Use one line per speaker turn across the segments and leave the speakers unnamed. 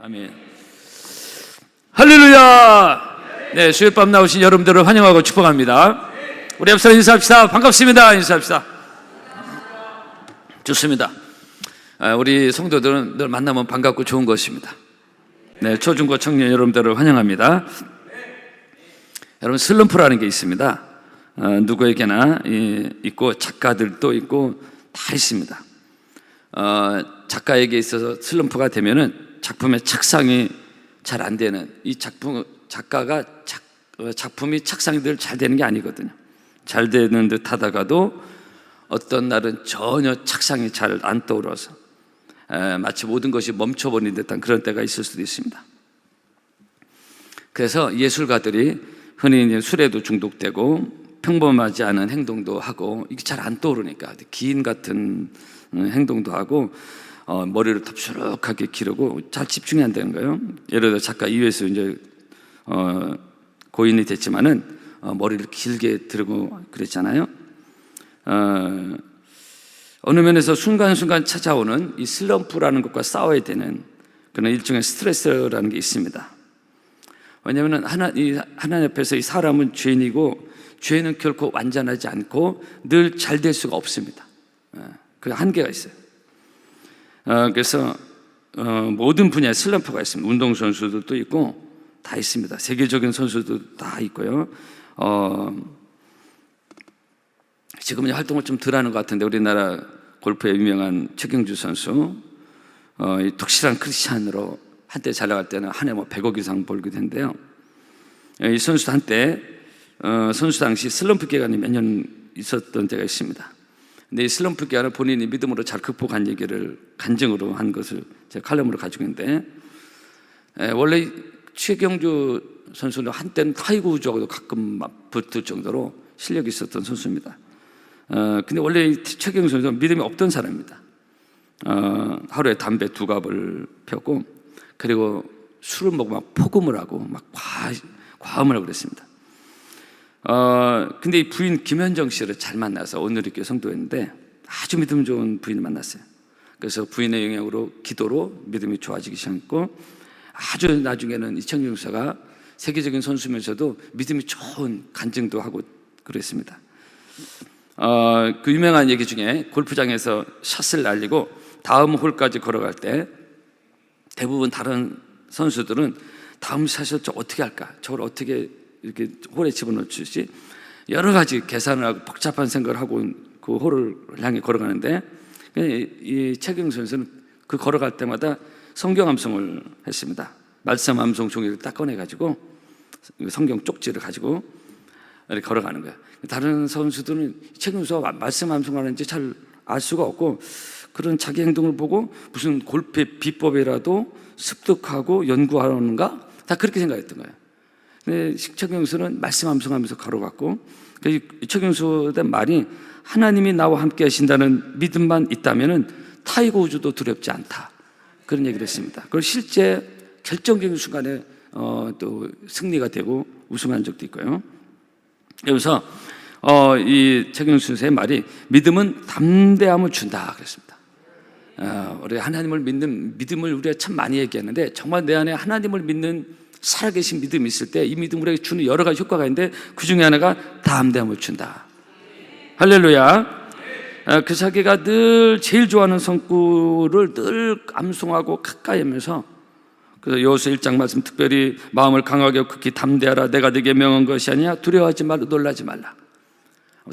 아멘. 할렐루야. 네, 수요밤 나오신 여러분들을 환영하고 축복합니다. 우리 앞서 인사합시다. 반갑습니다. 인사합시다. 좋습니다. 우리 성도들은 늘 만나면 반갑고 좋은 것입니다. 네, 초중고 청년 여러분들을 환영합니다. 여러분, 슬럼프라는 게 있습니다. 누구에게나 있고 작가들도 있고 다 있습니다. 작가에게 있어서 슬럼프가 되면은 작품의 착상이 잘 안 되는, 이 작가가 작품이 착상이 늘 잘 되는 게 아니거든요. 잘 되는 듯 하다가도 어떤 날은 전혀 착상이 잘 안 떠오르서 마치 모든 것이 멈춰버린 듯한 그런 때가 있을 수도 있습니다. 그래서 예술가들이 흔히 이제 술에도 중독되고 평범하지 않은 행동도 하고 이게 잘 안 떠오르니까 기인 같은 행동도 하고 머리를 덥수룩하게 기르고 잘 집중이 안 되는 거예요. 예를 들어 작가 이회수 이제 고인이 됐지만은 머리를 길게 들고 그랬잖아요. 어느 면에서 순간순간 찾아오는 이 슬럼프라는 것과 싸워야 되는 그런 일종의 스트레스라는 게 있습니다. 왜냐하면 하나님 앞에서 이 사람은 죄인이고 죄는 결코 완전하지 않고 늘 잘 될 수가 없습니다. 그 한계가 있어요. 그래서 모든 분야에 슬럼프가 있습니다. 운동선수들도 있고 다 있습니다. 세계적인 선수도 다 있고요. 지금은 활동을 좀 덜 하는 것 같은데 우리나라 골프의 유명한 최경주 선수, 독실한 크리스찬으로 한때 잘 나갈 때는 한 해 100억 이상 벌게 된대요. 이 선수도 한때 선수 당시 슬럼프 기간이 몇 년 있었던 때가 있습니다. 근데 이 슬럼프 기간을 본인이 믿음으로 잘 극복한 얘기를 간증으로 한 것을 제가 칼럼으로 가지고 있는데, 원래 최경주 선수는 한때는 타이거 우즈하고도 가끔 붙을 정도로 실력이 있었던 선수입니다. 근데 원래 최경주 선수는 믿음이 없던 사람입니다. 하루에 담배 2갑을 폈고, 그리고 술을 먹고 막 폭음을 하고 막 과음을 하고 그랬습니다. 근데 이 부인 김현정 씨를 잘 만나서 오늘의 성도였는데 아주 믿음 좋은 부인을 만났어요. 그래서 부인의 영향으로 기도로 믿음이 좋아지기 시작했고, 아주 나중에는 이청용 씨가 세계적인 선수면서도 믿음이 좋은 간증도 하고 그랬습니다. 그 유명한 얘기 중에 골프장에서 샷을 날리고 다음 홀까지 걸어갈 때 대부분 다른 선수들은 다음 샷을 저 어떻게 할까? 저걸 어떻게 이렇게 홀에 집어넣을지 여러 가지 계산을 하고 복잡한 생각을 하고 그 홀을 향해 걸어가는데, 이 최경 선수는 그 걸어갈 때마다 성경 암송을 했습니다. 말씀 암송 종이를 딱 꺼내가지고 성경 쪽지를 가지고 이렇게 걸어가는 거예요. 다른 선수들은 최경 선수가 말씀 암송하는지 잘 알 수가 없고, 그런 자기 행동을 보고 무슨 골프의 비법이라도 습득하고 연구하는가? 다 그렇게 생각했던 거예요. 근데 최경수는 말씀 암송하면서 걸어갔고, 최경수에 대한 말이 하나님이 나와 함께 하신다는 믿음만 있다면 타이거 우즈도 두렵지 않다, 그런 얘기를 했습니다. 그리고 실제 결정적인 순간에 또 승리가 되고 우승한 적도 있고요. 그래서 이 최경수 선생의 말이 믿음은 담대함을 준다 그랬습니다. 우리 하나님을 믿는 믿음을 우리가 참 많이 얘기하는데, 정말 내 안에 하나님을 믿는 살아계신 믿음이 있을 때 이 믿음 우리에게 주는 여러 가지 효과가 있는데 그 중에 하나가 담대함을 준다. 할렐루야. 그 자기가 늘 제일 좋아하는 성구를 늘 암송하고 가까이 하면서, 그래서 여호수아 1장 말씀, 특별히 마음을 강하게 극히 담대하라. 내가 네게 명한 것이 아니야. 두려워하지 말라. 놀라지 말라.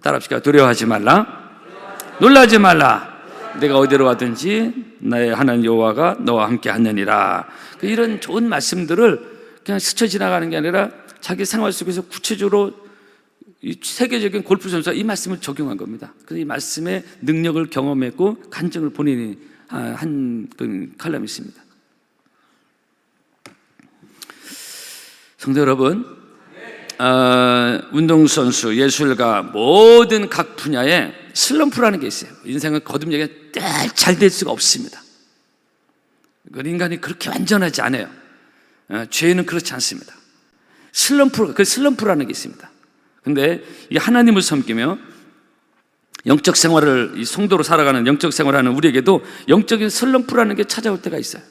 따라합시다. 두려워하지 말라. 놀라지 말라. 내가 어디로 가든지 나의 하나님 여호와가 너와 함께 하느니라. 이런 좋은 말씀들을 그냥 스쳐 지나가는 게 아니라 자기 생활 속에서 구체적으로 이 세계적인 골프 선수가 이 말씀을 적용한 겁니다. 그래서 이 말씀의 능력을 경험했고 간증을 본인이 한 칼럼이 있습니다. 성도 여러분, 운동선수, 예술가, 모든 각 분야에 슬럼프라는 게 있어요. 인생은 거듭력에 늘 잘 될 수가 없습니다. 인간이 그렇게 완전하지 않아요. 죄는 그렇지 않습니다. 슬럼프라는 게 있습니다. 근데 이 하나님을 섬기며 영적 생활을, 이 성도로 살아가는 영적 생활을 하는 우리에게도 영적인 슬럼프라는 게 찾아올 때가 있어요.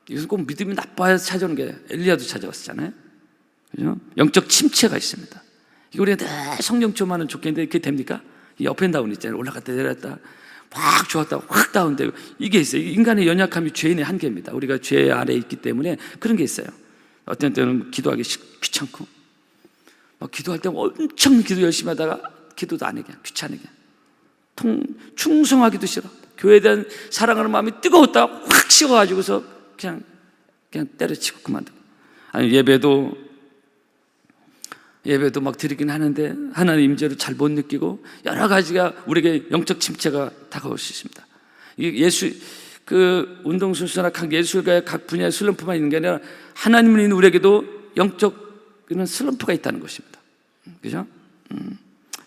이것은 꼭 믿음이 나빠야 찾아오는 게 엘리야도 찾아왔었잖아요. 그죠? 영적 침체가 있습니다. 이거 우리가 늘 성령 충만은 좋겠는데 그게 됩니까? 이 업앤다운 있잖아요. 올라갔다 내려갔다 확 좋았다 확 다운되고 이게 있어요. 인간의 연약함이 죄인의 한계입니다. 우리가 죄 아래에 있기 때문에 그런 게 있어요. 어떤 때는 기도하기 귀찮고 막 기도할 때 엄청 기도 열심히 하다가 기도도 안 해. 그냥 귀찮게 충성하기도 싫어. 교회에 대한 사랑하는 마음이 뜨거웠다가 확 식어가지고서 그냥 때려치고 그만두고. 아니 예배도 막 드리긴 하는데 하나님 임재를 잘 못 느끼고 여러 가지가 우리에게 영적 침체가 다가올 수 있습니다. 그 운동선수나 각 예술가의 각 분야의 슬럼프만 있는 게 아니라 하나님을 믿는 우리에게도 영적 그런 슬럼프가 있다는 것입니다. 그죠?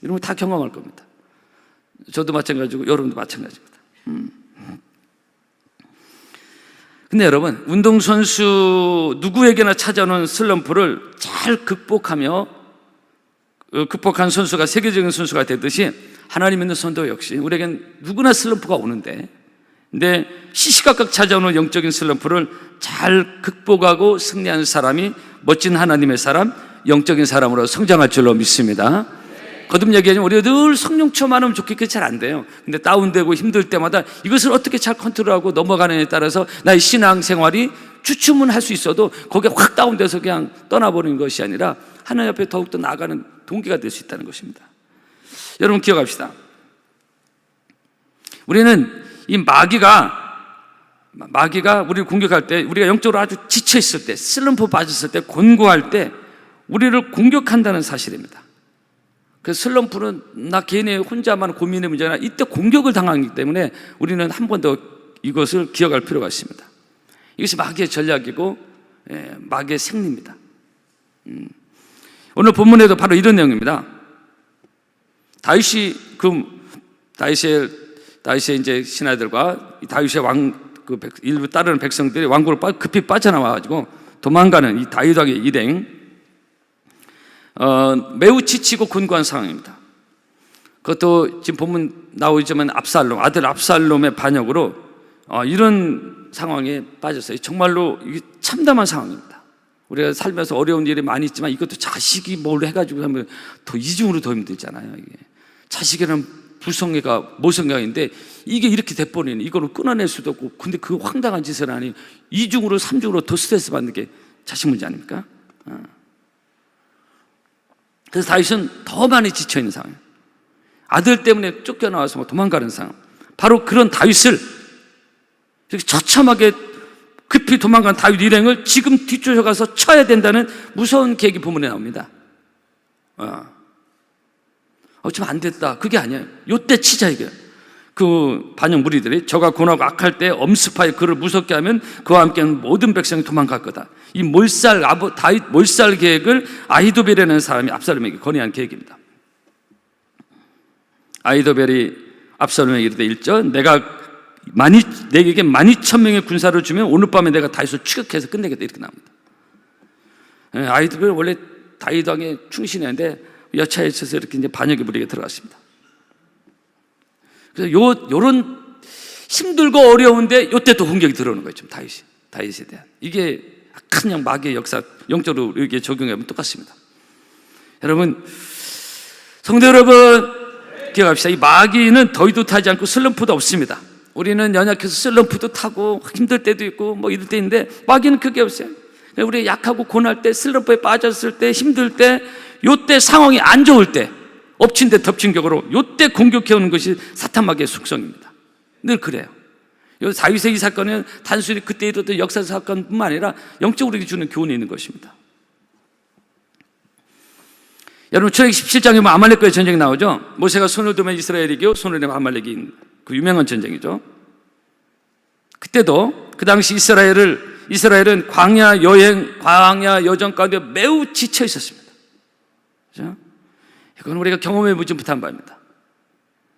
이런 거 다 경험할 겁니다. 저도 마찬가지고 여러분도 마찬가지입니다. 근데 여러분, 운동선수 누구에게나 찾아오는 슬럼프를 잘 극복한 선수가 세계적인 선수가 되듯이 하나님 믿는 성도 역시 우리에겐 누구나 슬럼프가 오는데, 근데 시시각각 찾아오는 영적인 슬럼프를 잘 극복하고 승리하는 사람이 멋진 하나님의 사람, 영적인 사람으로 성장할 줄로 믿습니다. 거듭 얘기하자면 우리가 늘 성령 충만하면 좋겠게 잘 안 돼요. 근데 다운되고 힘들 때마다 이것을 어떻게 잘 컨트롤하고 넘어가느냐에 따라서 나의 신앙생활이 주춤은 할 수 있어도 거기에 확 다운돼서 그냥 떠나버리는 것이 아니라 하나님 앞에 더욱더 나아가는 동기가 될 수 있다는 것입니다. 여러분 기억합시다. 우리는 이 마귀가 우리를 공격할 때, 우리가 영적으로 아주 지쳐있을 때, 슬럼프 빠졌을 때, 곤고할 때 우리를 공격한다는 사실입니다. 그 슬럼프는 나 개인의 혼자만 고민의 문제가 아니라 이때 공격을 당하기 때문에 우리는 한 번 더 이것을 기억할 필요가 있습니다. 이것이 마귀의 전략이고 마귀의 생리입니다. 오늘 본문에도 바로 이런 내용입니다. 다윗의 이제 신하들과 다윗의 일부 따르는 백성들이 왕국을 급히 빠져나와가지고 도망가는 이 다윗 왕의 일행, 매우 지치고 곤고한 상황입니다. 그것도 지금 본문 나오지만 아들 압살롬의 반역으로 이런 상황에 빠졌어요. 정말로 이게 참담한 상황입니다. 우리가 살면서 어려운 일이 많이 있지만 이것도 자식이 뭘 해가지고 하면 더 이중으로 더 힘들잖아요. 이게 자식이라는 불성애가 모성애인데 이게 이렇게 돼버리는, 이거를 끊어낼 수도 없고, 근데 그 황당한 짓을 하니 이중으로 삼중으로 더 스트레스 받는 게 자식 문제 아닙니까? 그래서 다윗은 더 많이 지쳐있는 상황이에요. 아들 때문에 쫓겨나와서 도망가는 상황. 바로 그런 다윗을 처참하게 급히 도망간 다윗 일행을 지금 뒤쫓아가서 쳐야 된다는 무서운 계획이 본문에 나옵니다. 어쩌면 안 됐다, 그게 아니에요. 요때 치자 이게. 그 반역 무리들이 저가 고나고 악할 때 엄습하여 그를 무섭게 하면 그와 함께 모든 백성이 도망갈 거다. 이 다윗 몰살 계획을 아히도벨이라는 사람이 압살롬에게 건의한 계획입니다. 아히도벨이 압살롬에게 이르되 1절 내게게 12,000명의 군사를 주면 오늘 밤에 내가 다윗을 추격해서 끝내겠다, 이렇게 나옵니다. 아히도벨은 원래 다윗 왕에 충신했는데 여차에 있어서 이렇게 이제 반역의 무리에 들어갔습니다. 그래서 요런 힘들고 어려운데 요때 또 공격이 들어오는 거예요. 지금 다윗에 대한. 이게 큰 마귀의 역사, 영적으로 이렇게 적용하면 똑같습니다. 여러분, 성도 여러분, 기억합시다. 이 마귀는 더위도 타지 않고 슬럼프도 없습니다. 우리는 연약해서 슬럼프도 타고 힘들 때도 있고 뭐 이럴 때 있는데 마귀는 그게 없어요. 우리 약하고 고날 때, 슬럼프에 빠졌을 때, 힘들 때, 요때 상황이 안 좋을 때, 엎친 데 덮친 격으로 요때 공격해오는 것이 사탄 마귀의 속성입니다. 늘 그래요. 요 다윗의 이 사건은 단순히 그때 있었던 역사 사건뿐만 아니라 영적으로 주는 교훈이 있는 것입니다. 여러분, 출애굽기 17장에 보면 아말렉과의 전쟁이 나오죠. 모세가 손을 들면 이스라엘이 이겨 손을 내면 아말렉이, 그 유명한 전쟁이죠. 그때도 그 당시 이스라엘은 광야 여정 가운데 매우 지쳐 있었습니다. 그렇죠? 이건 우리가 경험해보지 못한 바입니다.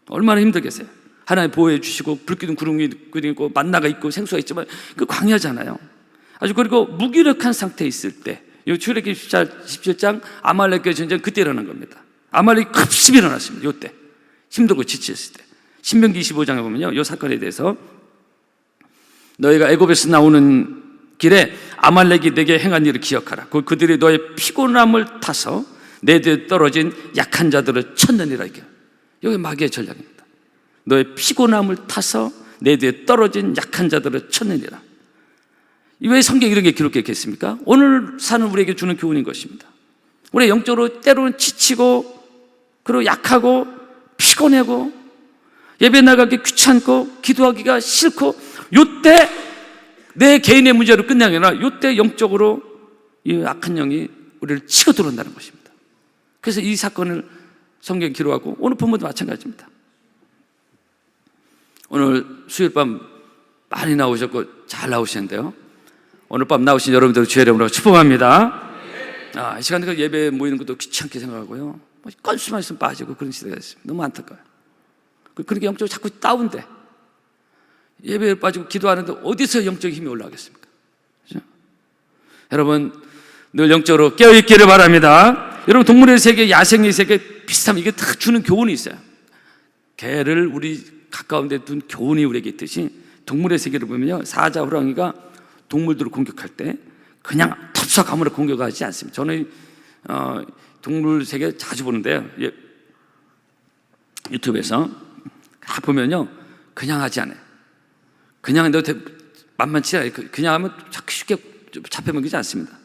얼마나 힘들겠어요. 하나님 보호해 주시고 불 끓는 구름이 있고 만나가 있고 생수가 있지만 그 광야잖아요. 아주 그리고 무기력한 상태에 있을 때, 이 출애굽기 17장 아말렉과의 전쟁, 그때 일어난 겁니다. 아말렉이 급습 일어났습니다. 이때 힘들고 지쳤을 때. 신명기 25장에 보면요, 이 사건에 대해서 너희가 애굽에서 나오는 길에 아말렉이 내게 행한 일을 기억하라. 그들이 너의 피곤함을 타서 내 뒤에 떨어진 약한 자들을 쳤느니라. 이게 여기 마귀의 전략입니다. 너의 피곤함을 타서 내 뒤에 떨어진 약한 자들을 쳤느니라. 왜 성경에 이런 게 기록했겠습니까? 오늘 사는 우리에게 주는 교훈인 것입니다. 우리 영적으로 때로는 지치고 그리고 약하고 피곤하고 예배 나가기 귀찮고 기도하기가 싫고 요때 내 개인의 문제로 끝나는 게 아니라 요때 영적으로 이 악한 영이 우리를 치고 들어온다는 것입니다. 그래서 이 사건을 성경에 기록하고 오늘 본문도 마찬가지입니다. 오늘 수요일 밤 많이 나오셨고 잘 나오시는데요, 오늘 밤 나오신 여러분들 주의 이름으로 축복합니다. 이 시간에 예배 모이는 것도 귀찮게 생각하고요, 건수만 있으면 빠지고 그런 시대가 됐습니다. 너무 안타까워요. 그렇게 영적으로 자꾸 다운돼. 예배에 빠지고 기도하는데 어디서 영적인 힘이 올라가겠습니까? 그렇죠? 여러분 늘 영적으로 깨어있기를 바랍니다. 여러분 동물의 세계, 야생의 세계 비슷하면 이게 다 주는 교훈이 있어요. 개를 우리 가까운 데 둔 교훈이 우리에게 있듯이 동물의 세계를 보면요, 사자, 호랑이가 동물들을 공격할 때 그냥 톱삭 아무나 공격하지 않습니다. 저는 동물 세계 자주 보는데요, 유튜브에서 보면요, 그냥 하지 않아요. 그냥 너 만만치 않아요. 그냥 하면 쉽게 잡혀먹이지 않습니다.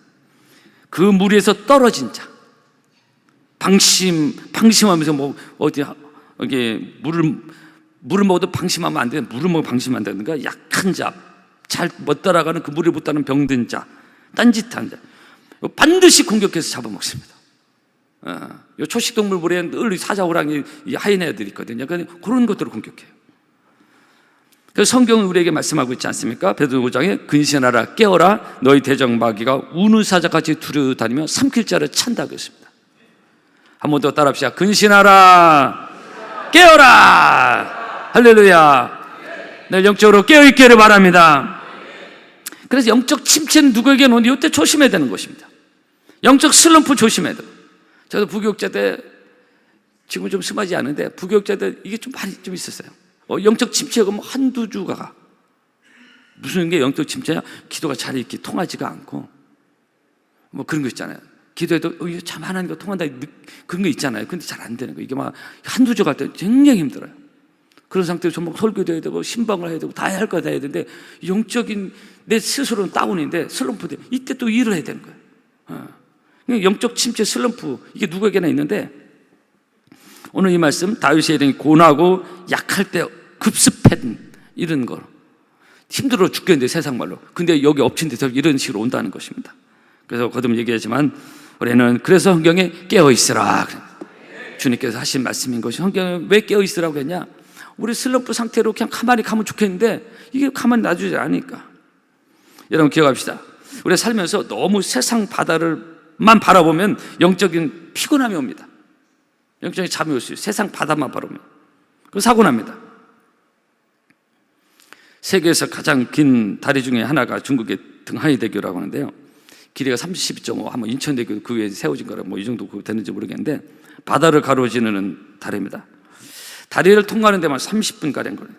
그 무리에서 떨어진 자, 방심하면서 뭐 어디 이게 물을 먹어도 방심하면 안 돼. 물을 먹어 방심하면 안 되는가? 약한 자, 잘 못 따라가는 그 물을 못 따르는 병든 자, 딴짓한 자, 반드시 공격해서 잡아먹습니다. 요 초식동물 물에 늘 사자, 호랑이, 하이나 애들이 있거든요. 그런 것들을 공격해요. 그래서 성경은 우리에게 말씀하고 있지 않습니까? 베드로 5장에 근신하라, 깨어라, 너희 대적 마귀가 우는 사자같이 두려다니며 삼킬 자를 찬다고 했습니다. 한 번 더 따라합시다. 근신하라, 깨어라. 할렐루야. 내 영적으로 깨어있기를 바랍니다. 그래서 영적 침체는 누구에게는 오는데 이때 조심해야 되는 것입니다. 영적 슬럼프 조심해야 돼요. 저도 부교육자 때, 지금은 좀 심하지 않은데 부교육자 때 이게 좀 많이 좀 있었어요. 영적 침체가 뭐 한두 주가 가. 무슨 게 영적 침체야? 기도가 잘 이렇게 통하지가 않고 뭐 그런 거 있잖아요. 기도해도 이거 참 하나님과 통한다 그런 거 있잖아요. 근데 잘 안 되는 거. 이게 막 한두 주 갈 때 굉장히 힘들어요. 그런 상태로 전부 설교도 해야 되고 신방을 해야 되고 다 해야 할 거 다 해야 되는데 영적인 내 스스로는 다운인데 슬럼프 돼. 이때 또 일을 해야 되는 거예요. 영적 침체 슬럼프 이게 누구에게나 있는데 오늘 이 말씀 다윗의 일행이 고나고 약할 때 급습했던 이런 거 힘들어 죽겠는데 세상 말로 근데 여기 엎친 데서 이런 식으로 온다는 것입니다. 그래서 거듭 얘기하지만 우리는 그래서 성경에 깨어있으라 주님께서 하신 말씀인 것이 성경에 왜 깨어있으라고 했냐? 우리 슬럼프 상태로 그냥 가만히 가면 좋겠는데 이게 가만히 놔주지 않으니까. 여러분 기억합시다. 우리가 살면서 너무 세상 바다를만 바라보면 영적인 피곤함이 옵니다. 영적인 잠이 올 수 있어요. 세상 바다만 바라보면. 그럼 사고 납니다. 세계에서 가장 긴 다리 중에 하나가 중국의 등하이 대교라고 하는데요, 길이가 32.5, 한번 인천대교 그 위에 세워진 거라 뭐 이 정도 되는지 모르겠는데 바다를 가로지르는 다리입니다. 다리를 통과하는 데만 30분가량 걸려요.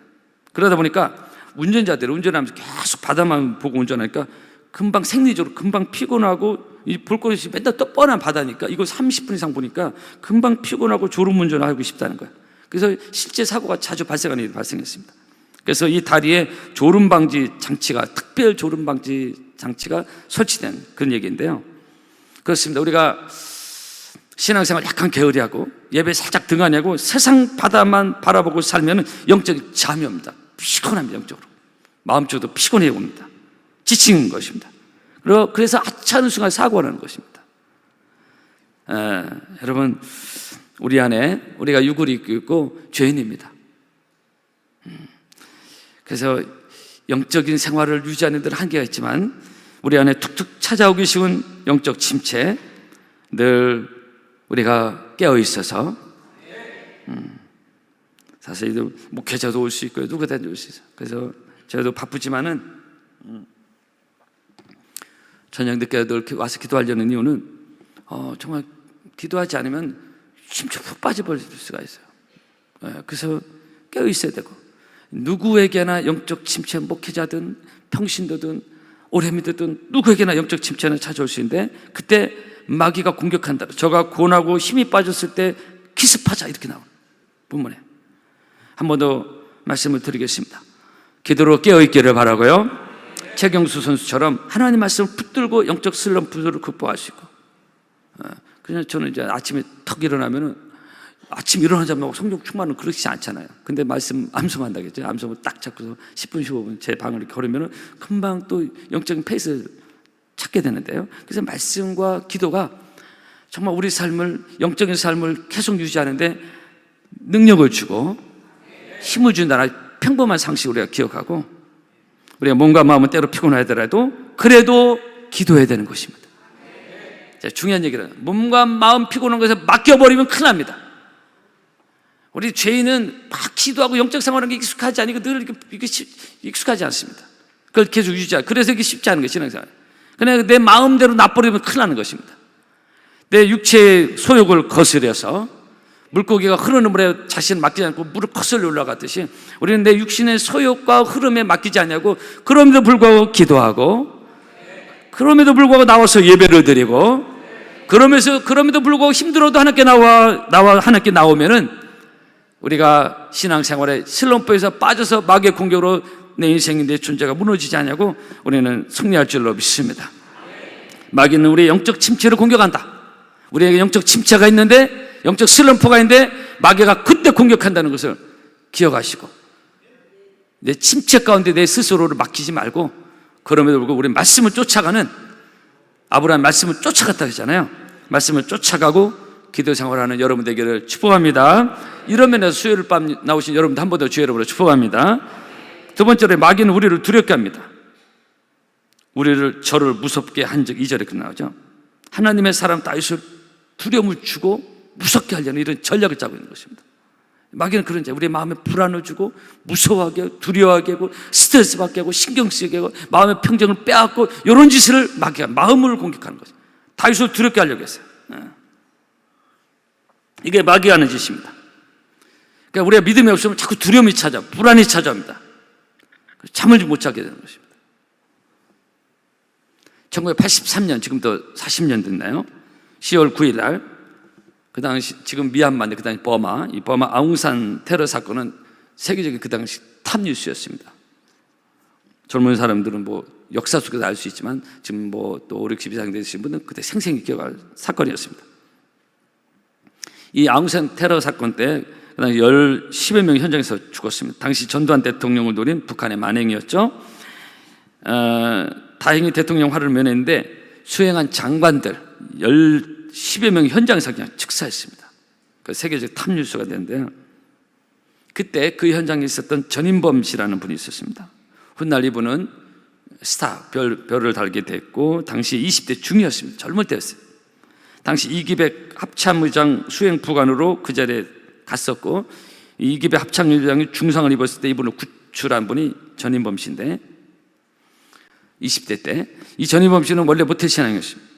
그러다 보니까 운전자들이 운전하면서 계속 바다만 보고 운전하니까 금방 생리적으로 금방 피곤하고 이 볼거리없이 맨날 또 뻔한 바다니까 이거 30분 이상 보니까 금방 피곤하고 졸음운전을 하고 싶다는 거예요. 그래서 실제 사고가 자주 발생하는 일이 발생했습니다. 그래서 이 다리에 졸음방지 장치가, 특별 졸음방지 장치가 설치된 그런 얘기인데요. 그렇습니다. 우리가 신앙생활 약간 게으리하고 예배 살짝 등한하고 세상 바다만 바라보고 살면 영적인 잠이 옵니다. 피곤합니다. 영적으로 마음적으로 피곤해 옵니다. 지치는 것입니다. 그래서 하찮은 순간 사고가 나는 것입니다. 여러분 우리 안에 우리가 육을 입고 있고 죄인입니다. 그래서 영적인 생활을 유지하는 데는 한계가 있지만 우리 안에 툭툭 찾아오기 쉬운 영적 침체 늘 우리가 깨어 있어서 사실 목회자도 올 수 있고 누구든지 올 수 있어요. 그래서 저도 바쁘지만은 저녁 늦게 늘 와서 기도하려는 이유는 정말 기도하지 않으면 심지어 푹 빠져버릴 수가 있어요. 그래서 깨어 있어야 되고 누구에게나 영적 침체, 목회자든 평신도든 오래 믿었든 누구에게나 영적 침체는 찾아올 수 있는데, 그때 마귀가 공격한다. 저가 고나고 힘이 빠졌을 때 기습하자, 이렇게 나와요, 본문에. 한 번 더 말씀을 드리겠습니다. 기도로 깨어있기를 바라고요. 최경수 선수처럼 하나님 말씀을 붙들고 영적 슬럼프를 극복할 수 있고. 그냥 저는 이제 아침에 턱 일어나면은, 아침 일어나자마자 성령 충만은 그렇지 않잖아요. 근데 말씀 암송한다겠죠. 암송을 딱 잡고서 10분 15분 제 방을 이렇게 걸으면은 금방 또 영적인 페이스를 찾게 되는데요. 그래서 말씀과 기도가 정말 우리 삶을, 영적인 삶을 계속 유지하는데 능력을 주고 힘을 준다는 평범한 상식을 우리가 기억하고, 우리가 몸과 마음은 때로 피곤하더라도 그래도 기도해야 되는 것입니다. 자, 중요한 얘기는, 몸과 마음 피곤한 것에 맡겨버리면 큰일 납니다. 우리 죄인은 막 기도하고 영적 생활하는 게 익숙하지 않으니까 늘 이렇게 익숙하지 않습니다. 그걸 계속 유지하고, 그래서 이게 쉽지 않은 거예요, 신앙생활. 그냥 내 마음대로 놔버리면 큰일 나는 것입니다. 내 육체의 소욕을 거스려서 물고기가 흐르는 물에 자신을 맡기지 않고 물을 거슬러 올라갔듯이, 우리는 내 육신의 소욕과 흐름에 맡기지 않냐고, 그럼에도 불구하고 기도하고, 그럼에도 불구하고 나와서 예배를 드리고, 그럼에도 불구하고 힘들어도 하나님께 하나님께 나오면은, 우리가 신앙생활에 슬럼프에서 빠져서 마귀의 공격으로 내 인생이, 내 존재가 무너지지 않냐고 우리는 승리할 줄로 믿습니다. 마귀는 우리의 영적 침체를 공격한다. 우리에게 영적 침체가 있는데, 영적 슬럼프가 있는데 마귀가 그때 공격한다는 것을 기억하시고, 내 침체 가운데 내 스스로를 맡기지 말고, 그럼에도 불구하고 우리 말씀을 쫓아가는, 아브라함 말씀을 쫓아갔다 했잖아요. 말씀을 쫓아가고 기도 생활하는 여러분 되기를 축복합니다. 이런 면에서 수요일 밤 나오신 여러분도 한 번 더 주의 이름으로 축복합니다. 두 번째로, 마귀는 우리를 두렵게 합니다. 저를 무섭게 한 적 2절에 그 나오죠. 하나님의 사람 다윗을 두려움을 주고 무섭게 하려는 이런 전략을 짜고 있는 것입니다. 마귀는 그런 자예요. 우리의 마음에 불안을 주고 무서워하게 하고 두려워하게 하고 스트레스 받게 하고 신경 쓰게 하고 마음의 평정을 빼앗고, 이런 짓을 마귀가 마음을 공격하는 거죠. 다윗을 두렵게 하려고 했어요. 이게 마귀가 하는 짓입니다. 그러니까 우리가 믿음이 없으면 자꾸 두려움이 불안이 찾아옵니다. 잠을 못 자게 되는 것입니다. 1983년, 지금부터 40년 됐나요? 10월 9일 날, 그 당시, 지금 미얀마인데 그 당시 버마, 이 버마 아웅산 테러 사건은 세계적인 그 당시 탑 뉴스였습니다. 젊은 사람들은 뭐 역사 속에서 알 수 있지만, 지금 뭐 또 5, 60 이상 되신 분들은 그때 생생히 기억할 사건이었습니다. 이 아웅산 테러 사건 때 그 당시 10여 명이 현장에서 죽었습니다. 당시 전두환 대통령을 노린 북한의 만행이었죠. 다행히 대통령 화를 면했는데 수행한 장관들 10여 명이 현장에서 그냥 즉사했습니다. 그 세계적 탑 뉴스가 됐는데요. 그때 그 현장에 있었던 전인범 씨라는 분이 있었습니다. 훗날 이분은 스타, 별을 달게 됐고, 당시 20대 중이었습니다. 젊을 때였어요. 당시 이기백 합참의장 수행 부관으로 그 자리에 갔었고, 이기백 합참의장이 중상을 입었을 때 이분을 구출한 분이 전인범 씨인데, 20대 때 이 전인범 씨는 원래 모태신앙이었습니다.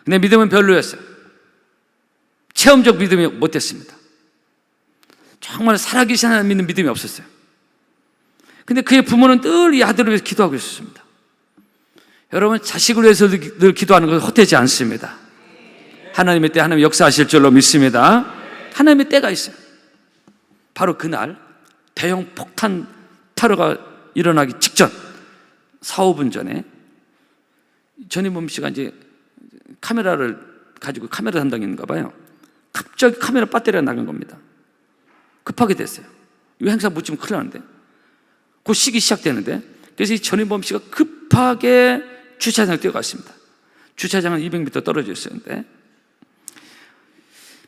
근데 믿음은 별로였어요. 체험적 믿음이 못됐습니다. 정말 살아계신 하나님 믿는 믿음이 없었어요. 근데 그의 부모는 늘 이 아들을 위해서 기도하고 있었습니다. 여러분, 자식을 위해서 늘 기도하는 것은 헛되지 않습니다. 하나님의 때 하나님 역사하실 줄로 믿습니다. 하나님의 때가 있어요. 바로 그날 대형 폭탄 테러가 일어나기 직전 4, 5분 전에 전인범 씨가 이제 카메라를 가지고 카메라 담당인가 봐요. 갑자기 카메라 배터리가 나간 겁니다. 급하게 됐어요. 이 행사 못 치면 큰일 나는데. 그 시기 시작되는데, 그래서 이 전인범 씨가 급하게 주차장에 뛰어갔습니다. 주차장은 200m 떨어져 있었는데,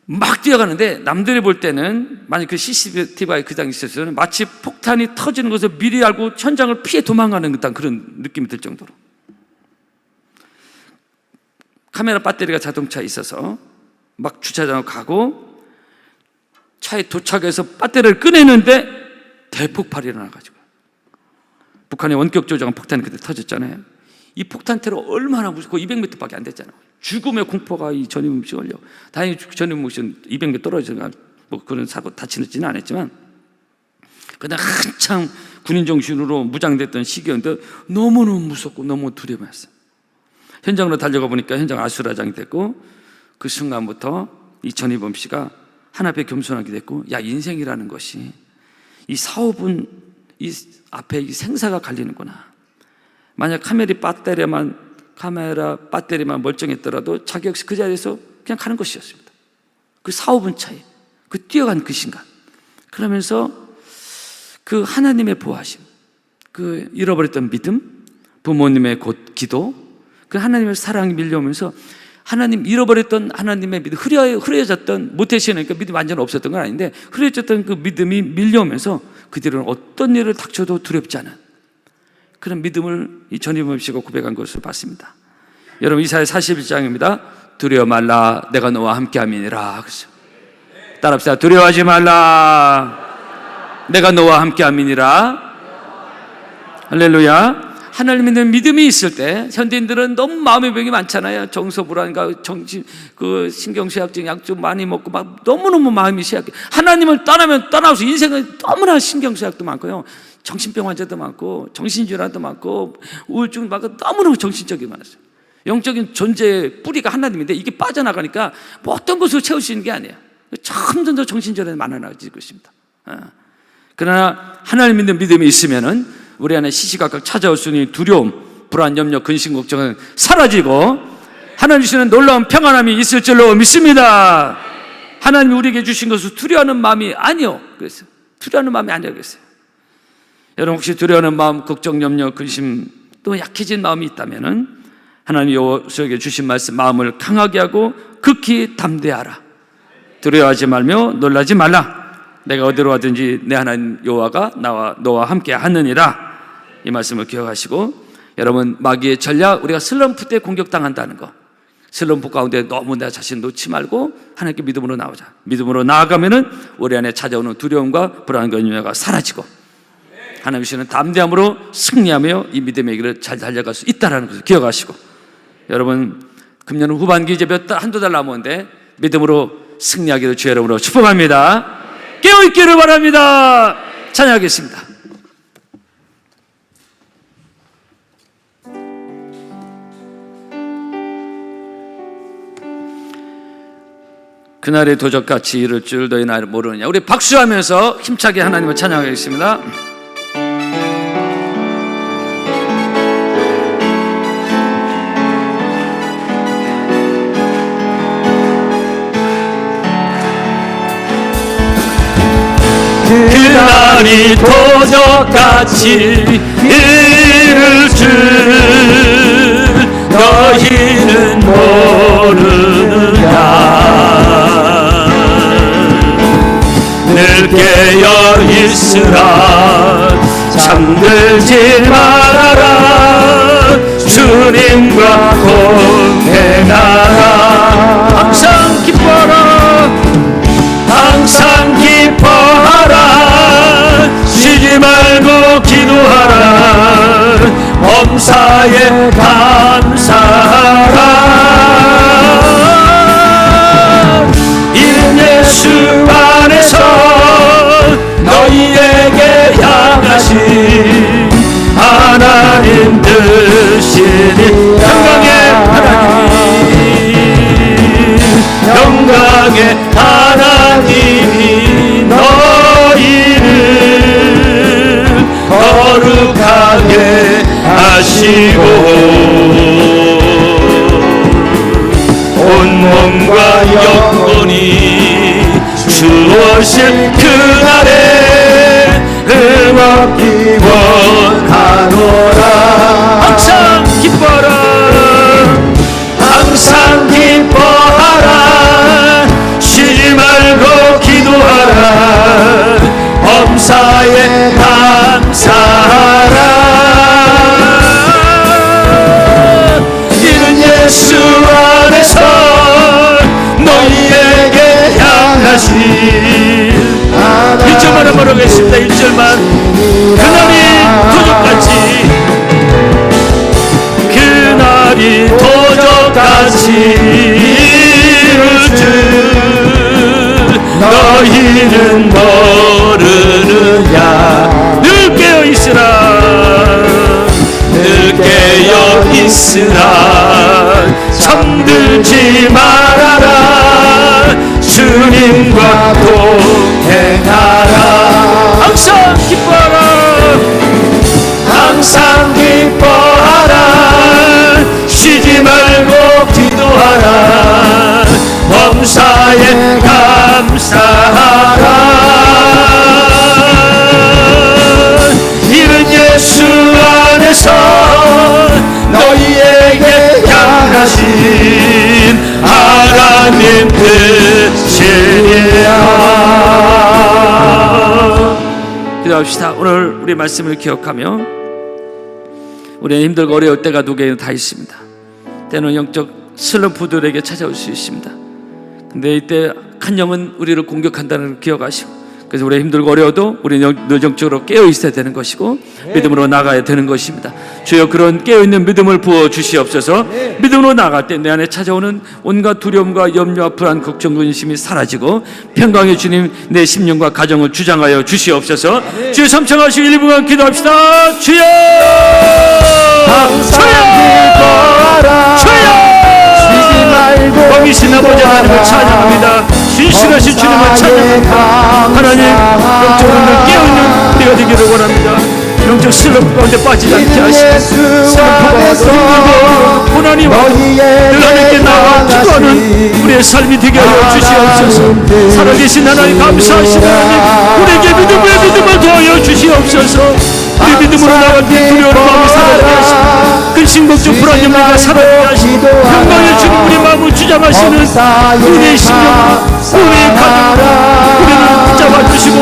막 뛰어가는데 남들이 볼 때는, 만약 그 CCTV가 그 당시 있었으면 마치 폭탄이 터지는 것을 미리 알고 현장을 피해 도망가는 듯한 그런 느낌이 들 정도로, 카메라 배터리가 자동차에 있어서 막 주차장으로 가고, 차에 도착해서 배터리를 꺼내는데 대폭발이 일어나가지고, 북한의 원격 조종한 폭탄이 그때 터졌잖아요. 이 폭탄 테러 얼마나 무섭고 200m밖에 안 됐잖아요. 죽음의 공포가 이 전인범 씨 걸려. 다행히 전인범 씨는 200m 떨어져서 뭐 그런 사고 다치지는 않았지만, 그날 한참 군인 정신으로 무장됐던 시기였는데 너무너무 무섭고 너무 두려워했어요. 현장으로 달려가 보니까 현장 아수라장이 됐고, 그 순간부터 이 전희범 씨가 하나 앞에 겸손하게 됐고, 야, 인생이라는 것이 이 사업은 이 앞에 이 생사가 갈리는구나. 만약 카메라 배터리만 멀쩡했더라도 자기 역시 그 자리에서 그냥 가는 것이었습니다. 그 사업은 차이, 그 뛰어간 그 순간. 그러면서 그 하나님의 보호하심, 그 잃어버렸던 믿음, 부모님의 기도, 그 하나님의 사랑이 밀려오면서 하나님 잃어버렸던 하나님의 믿음, 흐려졌던 모태신이니까 믿음이 완전 없었던 건 아닌데 흐려졌던 그 믿음이 밀려오면서 그 뒤로는 어떤 일을 닥쳐도 두렵지 않은 그런 믿음을 이 전희범 씨가 고백한 것을 봤습니다. 여러분, 이사야 41장입니다. 두려워 말라, 내가 너와 함께함이니라. 그렇죠? 따라합시다. 두려워하지 말라, 내가 너와 함께함이니라. 할렐루야. 하나님 믿는 믿음이 있을 때, 현대인들은 너무 마음의 병이 많잖아요. 정서불안과 신경쇠약증 약 좀 많이 먹고 막 너무너무 마음이 쇠약해. 하나님을 떠나서 인생은 너무나 신경쇠약도 많고요, 정신병 환자도 많고 정신질환도 많고 우울증도 많고 너무너무 정신적이 많았어요. 영적인 존재의 뿌리가 하나님인데 이게 빠져나가니까 뭐 어떤 것으로 채울 수 있는 게 아니에요. 점점 더 정신질환이 많아지고 있습니다. 그러나 하나님 믿는 믿음이 있으면은 우리 안에 시시각각 찾아올 수 있는 두려움, 불안, 염려, 근심, 걱정은 사라지고 하나님 주시는 놀라운 평안함이 있을 줄로 믿습니다. 하나님이 우리에게 주신 것은 두려워하는 마음이 아니요, 그랬어요. 두려워하는 마음이 아니라고 했어요. 여러분, 혹시 두려워하는 마음, 걱정, 염려, 근심, 또 약해진 마음이 있다면은 하나님 여호수아에게 주신 말씀, 마음을 강하게 하고 극히 담대하라. 두려워하지 말며 놀라지 말라. 내가 어디로 가든지 내 하나님 여호와가 너와 함께 하느니라. 이 말씀을 기억하시고, 여러분, 마귀의 전략, 우리가 슬럼프 때 공격당한다는 거, 슬럼프 가운데 너무 내 자신 놓지 말고 하나님께 믿음으로 나오자. 믿음으로 나아가면은 우리 안에 찾아오는 두려움과 불안과 염려가 사라지고 하나님 주시는 담대함으로 승리하며 이 믿음의 길을 잘 달려갈 수 있다는 것을 기억하시고, 여러분, 금년 후반기 이제 한두 달 남았는데 믿음으로 승리하기를 주의 이름으로 축복합니다. 깨어있기를 바랍니다. 찬양하겠습니다. 그날의 도적같이 이를 줄 너희 나를 모르느냐. 우리 박수하면서 힘차게 하나님을 찬양하겠습니다.
그날이 도적같이 이를 줄 너희는 모르느냐. 늘 깨어 있으라, 잠들지 말아라. 주님과 동행하라.
항상 기뻐라,
항상 기뻐하라. 쉬지 말고 기도하라. 범사에 감사하라. 이는 예수 안에서 너희에게 향하신 하나님 뜻이니. 영광의 하나님이 너희를 거룩하게 하시고 온몸과 영혼이 주오실 그날에 응원기 원하노라.
항상 기뻐라,
항상 기뻐하라. 쉬지 말고 기도하라. 범사에 감사하라. 이는 예수 안에서 너희에게 향하신 1절만 한번 하겠습니다. 1절만. 그날이 도적같이, 그날이 도적같이 이를 줄 너희는 모르는 있느냐 늘 깨어 있으라 늘 깨어 있으라 잠들지 말아라 주님과 동행하라 항상 기뻐하라 항상 기뻐하라 쉬지 말고 기도하라 범사에 감사하라 이는 예수 안에서 너희에게 향하신 하나님 뜻이니라.
기도합시다. 오늘 우리 말씀을 기억하며 우리는 힘들고 어려울 때가 누구에게나 다 있습니다. 때는 영적 슬럼프들에게 찾아올 수 있습니다. 근데 이때 한 영은 우리를 공격한다는 걸 기억하시고, 그래서 우리 힘들고 어려워도 우리는 늘 영적으로 깨어 있어야 되는 것이고 믿음으로 나가야 되는 것입니다. 주여 그런 깨어있는 믿음을 부어 주시옵소서. 믿음으로 나갈 때 내 안에 찾아오는 온갖 두려움과 염려와 불안, 걱정, 근심이 사라지고 평강의 주님 내 심령과 가정을 주장하여 주시옵소서. 주여 삼창하시고 1분간 기도합시다. 주여 왕이신 아버지 하나님을 찬양합니다. 신실하신 주님을 찬양합니다. 하나님 영적으로 깨어있는 때가 되기를 원합니다. 영적 슬럼프 가운데 빠지지 않게 하시고 슬럼프가 힘들고 고난이와 늘 하나님께 나아가 기도하는 우리의 삶이 되게 하여 주시옵소서. 살아계신 하나님 감사하신 하나님 우리에게 믿음을 더하여 주시옵소서. 우리 믿음으로 나갈 때 두려운 마음이 사라지게 하시고 근심 걱정 불안 염려가 사라지게 하시고 평강의 주님 우리 마음을 주장하시는 우리의 심령과 우리의 가정과 우리를 붙잡아 주시고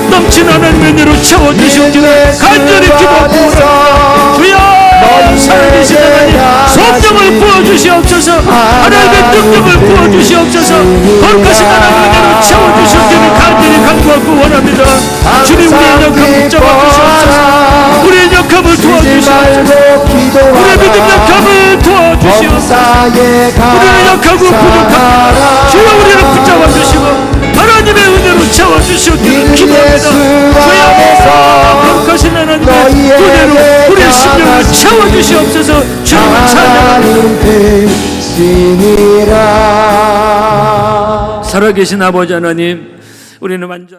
넘치는 하나님의 은혜로 채워주시옵기를 간절히 기도합니다. 주여 살아계신 하나님 성령을 부어주시옵소서. 하나님의 능력을 부어주시옵소서. 거룩하신 하나님의 은혜로 채워주시옵기를 간절히 간구하고 원합니다. 주님 우리의 역함을 붙잡아 주시옵소서. 우리의 역함을 도와주시옵소서. 우리의 믿음 역함을 도와주시옵소서. 우리는 약하고 부족합니다. 주여 우리를 붙잡아 주시고 하나님의 은혜로 채워주시옵기를 기도합니다. 주여 거룩하신 하나님의 은혜로 우리의 심령을 채워주시옵소서. 주님을 찬양합니다. 살아계신 아버지 하나님, 우리는 완전